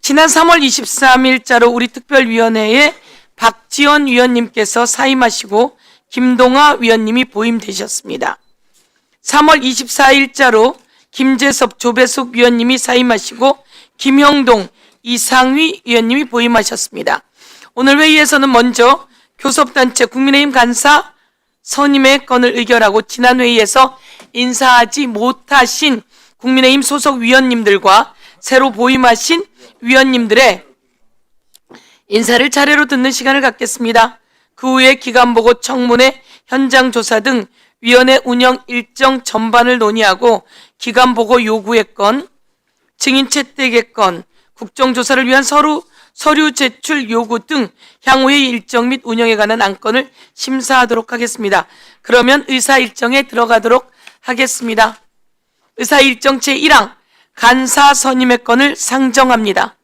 지난 3월 23일자로 우리 특별위원회에 박지원 위원님께서 사임하시고 김동아 위원님이 보임되셨습니다. 3월 24일자로 김재섭 조배숙 위원님이 사임하시고 김형동 이상휘 위원님이 보임하셨습니다. 오늘 회의에서는 먼저 교섭단체 국민의힘 간사 선임의 건을 의결하고 지난 회의에서 인사하지 못하신 국민의힘 소속 위원님들과 새로 보임하신 위원님들의 인사를 차례로 듣는 시간을 갖겠습니다. 그 후에 기간보고 청문회 현장 조사 등 위원회 운영 일정 전반을 논의하고 기간보고 요구의 건, 증인 채택의 건, 국정조사를 위한 서류 제출 요구 등 향후의 일정 및 운영에 관한 안건을 심사하도록 하겠습니다. 그러면 의사 일정에 들어가도록 하겠습니다. 의사 일정 제1항 간사 선임의 건을 상정합니다.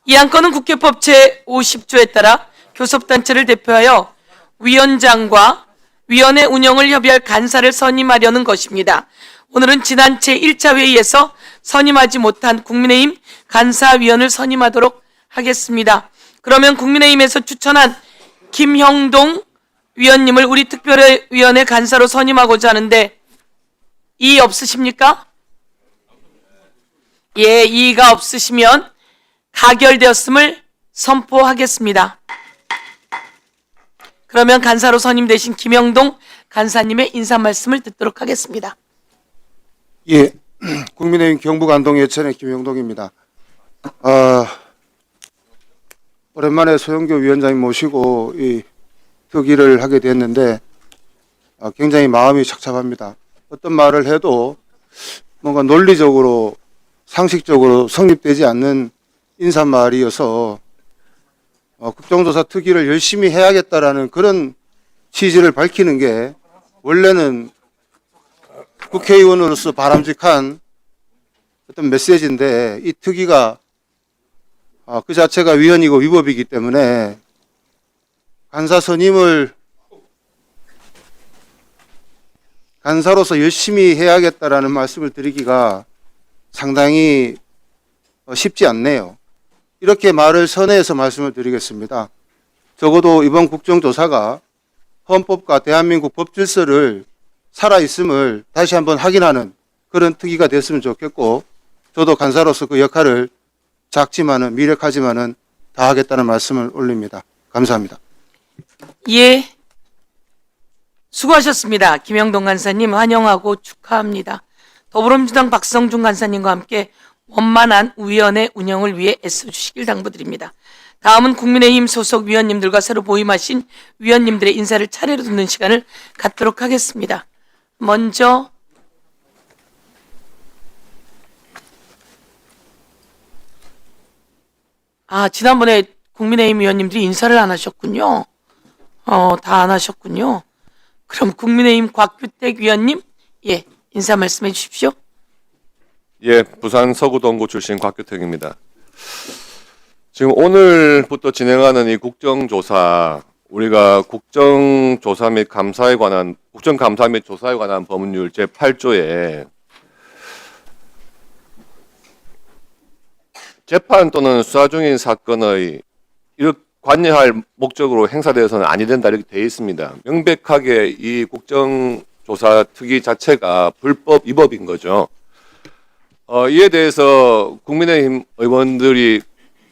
이 안건은 국회법 제50조에 따라 교섭단체를 대표하여 위원장과 위원회 운영을 협의할 간사를 선임하려는 것입니다. 오늘은 지난 제1차 회의에서 선임하지 못한 국민의힘 간사위원을 선임하도록 하겠습니다. 그러면 국민의힘에서 추천한 김형동 위원님을 우리 특별위원회 간사로 선임하고자 하는데 이의 없으십니까? 예, 이의가 없으시면 가결되었음을 선포하겠습니다. 그러면 간사로 선임되신 김형동 간사님의 인사 말씀을 듣도록 하겠습니다. 예, 국민의힘 경북안동 예천의 김형동입니다. 오랜만에 소영교 위원장님 모시고 이 특위를 하게 됐는데 굉장히 마음이 착잡합니다. 어떤 말을 해도 뭔가 논리적으로 상식적으로 성립되지 않는 인사말이어서 국정조사 특위를 열심히 해야겠다라는 그런 취지를 밝히는 게 원래는 국회의원으로서 바람직한 어떤 메시지인데 이 특위가 그 자체가 위헌이고 위법이기 때문에 간사 선임을 간사로서 열심히 해야겠다라는 말씀을 드리기가 상당히 쉽지 않네요. 이렇게 말을 선회해서 말씀을 드리겠습니다. 적어도 이번 국정조사가 헌법과 대한민국 법질서를 살아있음을 다시 한번 확인하는 그런 특위가 됐으면 좋겠고 저도 간사로서 그 역할을 작지만은 미력하지만은 다하겠다는 말씀을 올립니다. 감사합니다. 예, 수고하셨습니다. 김형동 간사님 환영하고 축하합니다. 더불어민주당 박성중 간사님과 함께 원만한 위원회 운영을 위해 애써주시길 당부드립니다. 다음은 국민의힘 소속 위원님들과 새로 보임하신 위원님들의 인사를 차례로 듣는 시간을 갖도록 하겠습니다. 먼저 지난번에 국민의힘 위원님들이 인사를 안 하셨군요. 다 안 하셨군요. 그럼 국민의힘 곽규택 위원님, 예, 인사 말씀해 주십시오. 예, 부산 서구동구 출신 곽규택입니다. 지금 오늘부터 진행하는 이 국정조사, 우리가 국정조사 및 국정감사 및 조사에 관한 법률 제8조에 재판 또는 수사 중인 사건의 이렇게 관여할 목적으로 행사되어서는 아니 된다 이렇게 되어 있습니다. 명백하게 이 국정조사 특위 자체가 불법 위법인 거죠. 이에 대해서 국민의힘 의원들이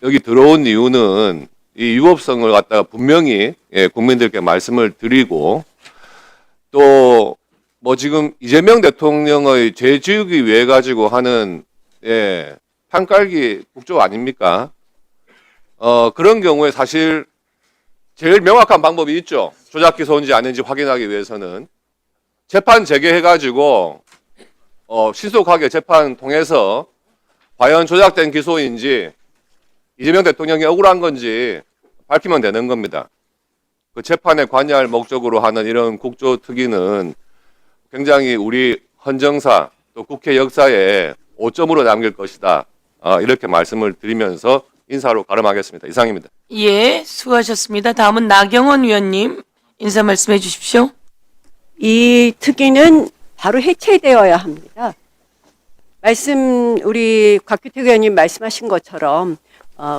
여기 들어온 이유는 이 위법성을 갖다가 분명히 국민들께 말씀을 드리고 또 지금 이재명 대통령의 죄 지우기 위해 가지고 하는 판깔기 국조 아닙니까? 그런 경우에 사실 제일 명확한 방법이 있죠. 조작 기소인지 아닌지 확인하기 위해서는 재판 재개해가지고 신속하게 재판 통해서 과연 조작된 기소인지 이재명 대통령이 억울한 건지 밝히면 되는 겁니다. 그 재판에 관여할 목적으로 하는 이런 국조특위는 굉장히 우리 헌정사 또 국회 역사에 오점으로 남길 것이다. 이렇게 말씀을 드리면서 인사로 가름하겠습니다. 이상입니다. 예, 수고하셨습니다. 다음은 나경원 위원님 인사 말씀해 주십시오. 이 특위는 바로 해체되어야 합니다. 우리 곽규택 의원님 말씀하신 것처럼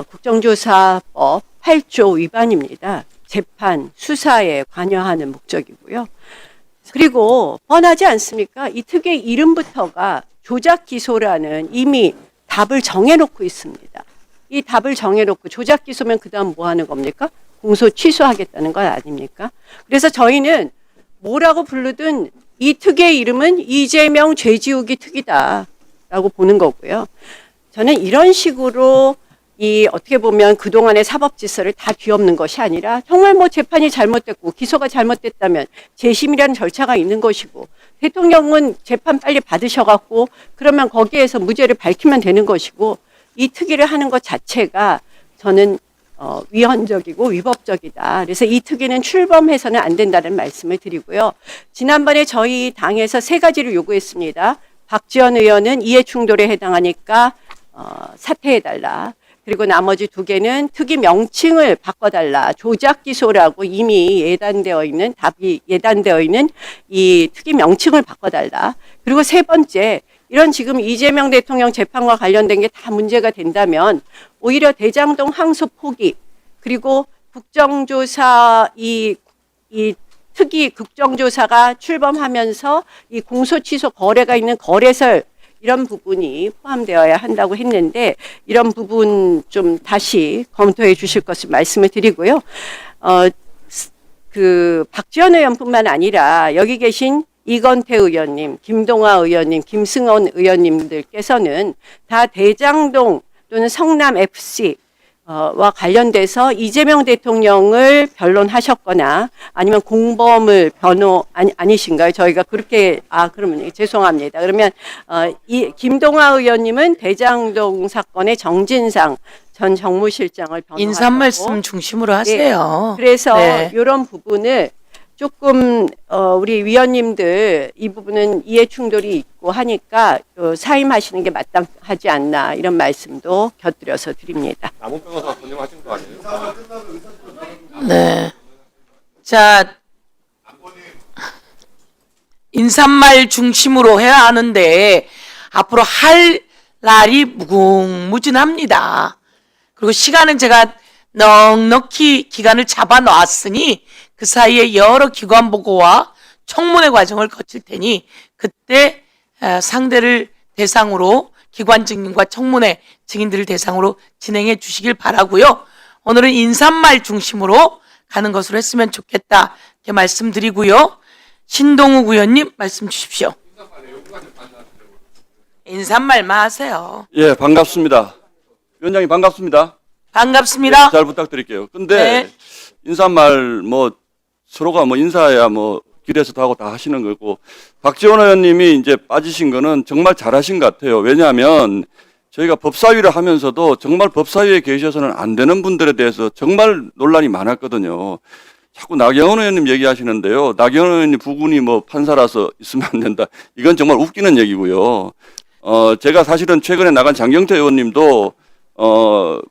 국정조사법 8조 위반입니다. 재판, 수사에 관여하는 목적이고요. 그리고 뻔하지 않습니까? 이 특의 이름부터가 조작 기소라는 이미 답을 정해놓고 있습니다. 이 답을 정해놓고 조작 기소면 그 다음 뭐 하는 겁니까? 공소 취소하겠다는 것 아닙니까? 그래서 저희는 뭐라고 부르든 이 특의 이름은 이재명 죄지우기 특이다라고 보는 거고요. 저는 이런 식으로 어떻게 보면 그동안의 사법질서를 다 뒤엎는 것이 아니라 정말 뭐 재판이 잘못됐고 기소가 잘못됐다면 재심이라는 절차가 있는 것이고 대통령은 재판 빨리 받으셔갖고 그러면 거기에서 무죄를 밝히면 되는 것이고 이 특위를 하는 것 자체가 저는 위헌적이고 위법적이다. 그래서 이 특위는 출범해서는 안 된다는 말씀을 드리고요. 지난번에 저희 당에서 3가지를 요구했습니다. 박지원 의원은 이해충돌에 해당하니까 사퇴해달라. 그리고 나머지 2개는 특위 명칭을 바꿔달라. 조작 기소라고 이미 답이 예단되어 있는 이 특위 명칭을 바꿔달라. 그리고 3번째, 이런 지금 이재명 대통령 재판과 관련된 게 다 문제가 된다면 오히려 대장동 항소 포기, 그리고 국정조사 이 특위 국정조사가 출범하면서 이 공소 취소 거래가 있는 거래설 이런 부분이 포함되어야 한다고 했는데 이런 부분 좀 다시 검토해 주실 것을 말씀을 드리고요. 박지원 의원뿐만 아니라 여기 계신 이건태 의원님, 김동아 의원님, 김승원 의원님들께서는 다 대장동 또는 성남 FC 와 관련돼서 이재명 대통령을 변론하셨거나 아니면 공범을 아니신가요? 저희가 그렇게 그러면 죄송합니다. 그러면 이 김동아 의원님은 대장동 사건의 정진상 전 정무실장을 변호하셨고 인사 말씀 중심으로 하세요. 네, 그래서 네. 이런 부분을 조금 우리 위원님들 이 부분은 이해 충돌이 있고 하니까 사임하시는 게 마땅하지 않나 이런 말씀도 곁들여서 드립니다. 남은 변호사 선임하신 거 아니에요? 네. 자, 인사말 중심으로 해야 하는데 앞으로 할 날이 무궁무진합니다. 그리고 시간은 제가 넉넉히 기간을 잡아놨으니 그 사이에 여러 기관 보고와 청문회 과정을 거칠 테니 그때 상대를 대상으로 기관 증인과 청문회 증인들을 대상으로 진행해 주시길 바라고요. 오늘은 인사말 중심으로 가는 것으로 했으면 좋겠다 이렇게 말씀드리고요. 신동욱 의원님 말씀 주십시오. 인사말만 하세요. 예, 반갑습니다. 위원장님 반갑습니다. 반갑습니다. 잘 부탁드릴게요. 근데 네. 인사말 서로가 인사야 길에서도 하고 다 하시는 거고 박지원 의원님이 이제 빠지신 거는 정말 잘하신 것 같아요. 왜냐하면 저희가 법사위를 하면서도 정말 법사위에 계셔서는 안 되는 분들에 대해서 정말 논란이 많았거든요. 자꾸 나경원 의원님 얘기하시는데요. 나경원 의원님 부군이 판사라서 있으면 안 된다. 이건 정말 웃기는 얘기고요. 제가 사실은 최근에 나간 장경태 의원님도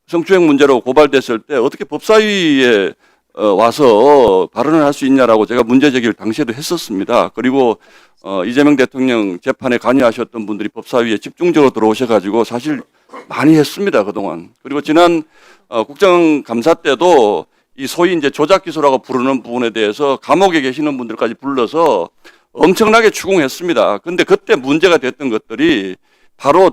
성추행 문제로 고발됐을 때 어떻게 법사위에 와서 발언을 할 수 있냐라고 제가 문제 제기를 당시에도 했었습니다. 그리고 이재명 대통령 재판에 관여하셨던 분들이 법사위에 집중적으로 들어오셔가지고 사실 많이 했습니다, 그동안. 그리고 지난 국정감사 때도 이 소위 이제 조작 기소라고 부르는 부분에 대해서 감옥에 계시는 분들까지 불러서 엄청나게 추궁했습니다. 근데 그때 문제가 됐던 것들이 바로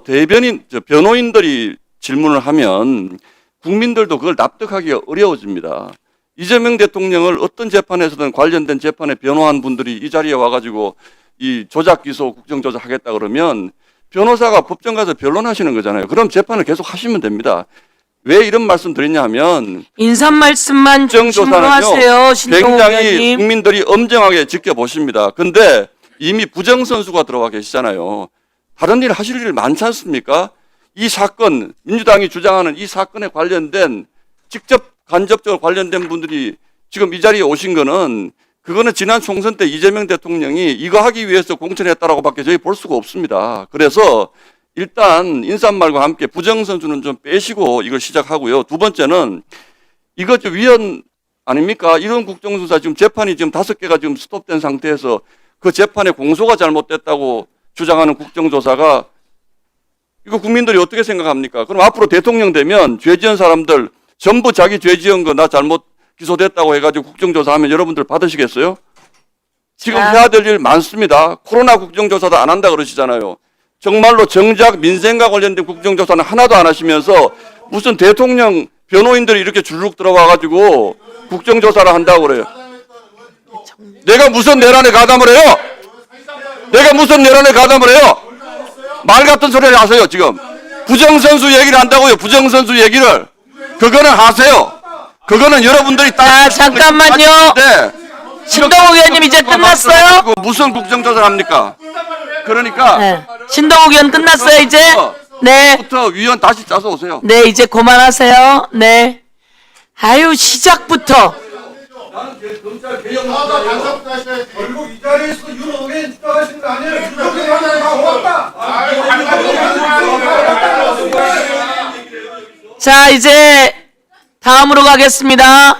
변호인들이 질문을 하면 국민들도 그걸 납득하기가 어려워집니다. 이재명 대통령을 어떤 재판에서든 관련된 재판에 변호한 분들이 이 자리에 와가지고 이 조작 기소 국정조사 하겠다 그러면 변호사가 법정 가서 변론하시는 거잖아요. 그럼 재판을 계속 하시면 됩니다. 왜 이런 말씀 드리냐 하면 인사 말씀만 중심으로 하세요. 신동욱 굉장히 의원님. 국민들이 엄정하게 지켜보십니다. 근데 이미 부정선수가 들어와 계시잖아요. 다른 일 하실 일 많지 않습니까? 이 사건, 민주당이 주장하는 이 사건에 관련된 직접 간접적으로 관련된 분들이 지금 이 자리에 오신 거는 그거는 지난 총선 때 이재명 대통령이 이거 하기 위해서 공천했다라고 밖에 저희 볼 수가 없습니다. 그래서 일단 인사말과 함께 부정선수는 좀 빼시고 이걸 시작하고요. 두 번째는 이거 위헌 아닙니까? 이런 국정조사 지금 재판이 지금 5개가 지금 스톱된 상태에서 그 재판에 공소가 잘못됐다고 주장하는 국정조사가 이거 국민들이 어떻게 생각합니까? 그럼 앞으로 대통령 되면 죄 지은 사람들 전부 자기 죄 지은 거 나 잘못 기소됐다고 해가지고 국정조사하면 여러분들 받으시겠어요? 지금 자. 해야 될 일 많습니다. 코로나 국정조사도 안 한다 그러시잖아요. 정말로 정작 민생과 관련된 국정조사는 하나도 안 하시면서 무슨 대통령 변호인들이 이렇게 줄룩 들어와가지고 국정조사를 한다고 그래요. 내가 무슨 내란에 가담을 해요? 내가 무슨 내란에 가담을 해요? 말 같은 소리를 하세요, 지금. 부정선수 얘기를 한다고요, 부정선수 얘기를. 그거는 하세요. 그거는 여러분들이 자, 잠깐만요. 네. 신동욱 의원님 이제 끝났어요? 무슨 국정조사를 합니까? 그러니까 네. 신동욱 의원 끝났어요, 이제? 네. 부터 위원 다시 짜서 오세요. 네, 이제 그만하세요. 네. 아유, 시작부터. 결국 이 자리에서 윤호에 집중하시는 거 아니에요? 윤호에 다 오갔다. 자, 이제 다음으로 가겠습니다.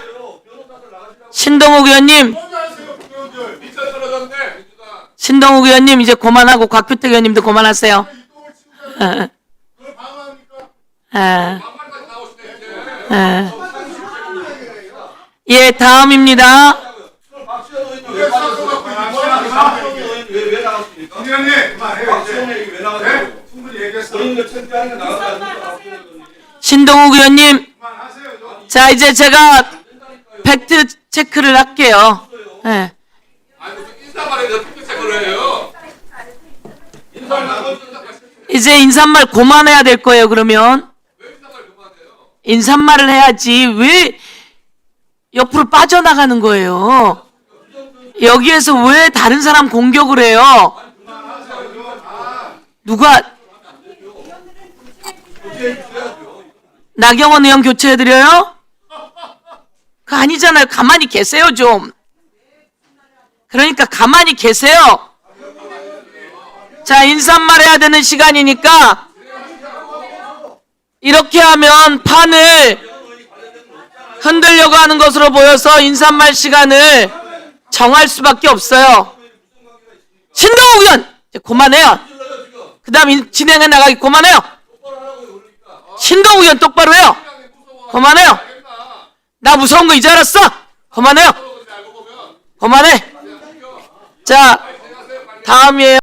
신동욱 의원님. 신동욱 의원님 이제 그만하고 곽표택 의원님도 그만하세요. 예, 다음입니다. 의원님 그만해요 이제. 네? 충분히 얘기했어. 신동욱 의원님. 그만하세요. 자, 이제 제가 팩트 체크를 할게요. 예. 이제 인사말 그만해야 될 거예요, 그러면. 인사말을 해야지. 왜 옆으로 빠져나가는 거예요? 여기에서 왜 다른 사람 공격을 해요? 누가 나경원 의원 교체해드려요? 그거 아니잖아요. 가만히 계세요, 좀. 그러니까 가만히 계세요. 자, 인사말 해야 되는 시간이니까 이렇게 하면 판을 흔들려고 하는 것으로 보여서 인사말 시간을 정할 수밖에 없어요. 신동욱 의원! 이제 그만해요. 그 다음 진행해 나가기 그만해요. 신동욱 의원 똑바로 해요. 그만해요. 나 무서운 거 이제 알았어? 그만해요. 그만해. 자, 다음이에요.